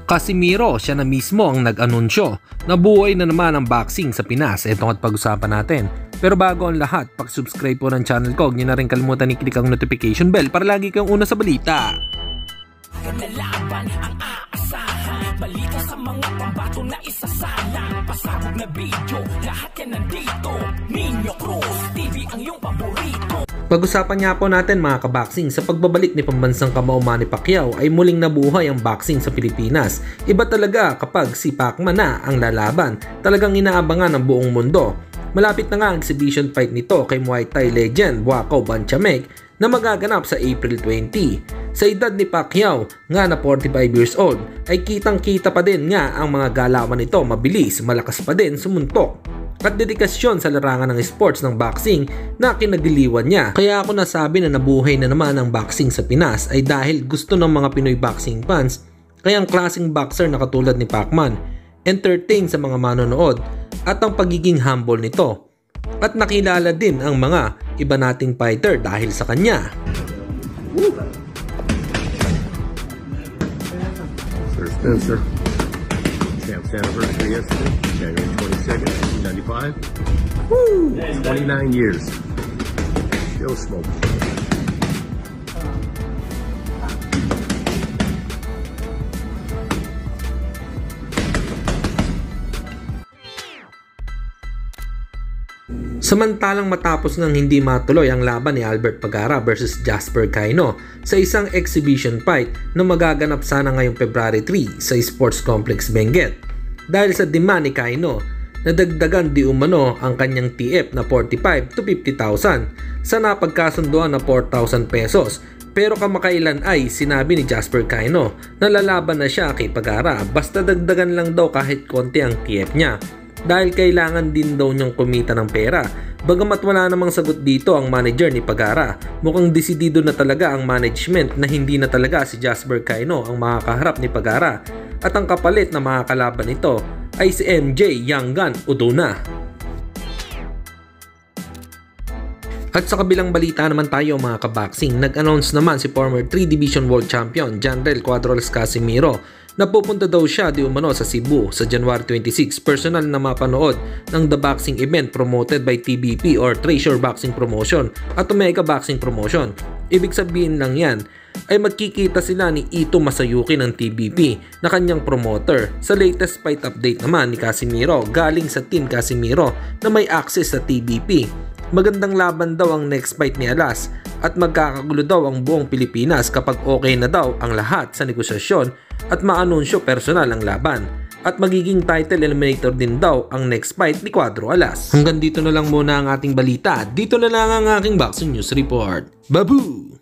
Casimiro, siya na mismo ang nag-anunsyo na buhay na naman ang boxing sa Pinas. Ito at pag-usapan natin. Pero bago ang lahat, pag-subscribe po ng channel ko, huwag niyo na rin kalimutan i-click ang notification bell para lagi kang una sa balita. Laban ang aasahan, balita sa mga pambato na isasala, pasabog na video, lahat yan nandito. Nino Cruz TV ang iyong paborito. Pag-usapan nga po natin mga kaboxing, sa pagbabalik ni pambansang kamao Manny Pacquiao ay muling nabuhay ang boxing sa Pilipinas. Iba talaga kapag si Pacman na ang lalaban, talagang inaabangan ng buong mundo. Malapit na nga ang exhibition fight nito kay Muay Thai legend Buakaw Banchamek na magaganap sa April 20. Sa edad ni Pacquiao nga na 45 years old ay kitang-kita pa din nga ang mga galawan nito, mabilis, malakas pa din sumuntok at dedikasyon sa larangan ng sports ng boxing na kinagiliwan niya. Kaya ako nasabi na nabuhay na naman ang boxing sa Pinas ay dahil gusto ng mga Pinoy boxing fans kaya ang klaseng boxer na katulad ni Pacman, entertain sa mga manonood at ang pagiging humble nito. At nakilala din ang mga iba nating fighter dahil sa kanya. Sir Spencer, Champ's anniversary yesterday, January 22nd, 1995. Woo! 29 years. Still smoking. Samantalang matapos ngang hindi matuloy ang laban ni Albert Pagara versus Jasper Cayno sa isang exhibition fight na magaganap sana ngayong February 3 sa Sports Complex Benguet. Dahil sa demand ni Cayno, nadagdagan di umano ang kanyang TF na 45 to 50,000 sa napagkasunduan na 4,000 pesos. Pero kamakailan ay sinabi ni Jasper Cayno na lalaban na siya kay Pagara basta dagdagan lang daw kahit konti ang TF niya. Dahil kailangan din daw niyang kumita ng pera. Bagamat wala namang sagot dito ang manager ni Pagara, mukhang desidido na talaga ang management na hindi na talaga si Jasper Cayno ang makakaharap ni Pagara at ang kapalit na makakalaban nito ay si MJ Young Gun Uduna. At sa kabilang balita naman tayo mga kaboxing, nag-announce naman si former 3 Division World Champion Janrel Cuadroles Casimiro na pupunta daw siya di umano sa Cebu sa January 26 personal na mapanood ng The Boxing event promoted by TBP or Treasure Boxing Promotion at Omega Boxing Promotion. Ibig sabihin lang yan ay magkikita sila ni Ito Masayuki ng TBP na kanyang promoter. Sa latest fight update naman ni Casimiro galing sa Team Casimiro na may access sa TBP. Magandang laban daw ang next fight ni Alas at magkakagulo daw ang buong Pilipinas kapag okay na daw ang lahat sa negosasyon at maanunsyo personal ang laban. At magiging title eliminator din daw ang next fight ni Cuadro Alas. Hanggang dito na lang muna ang ating balita. Dito na lang ang aking boxing news report. Babu!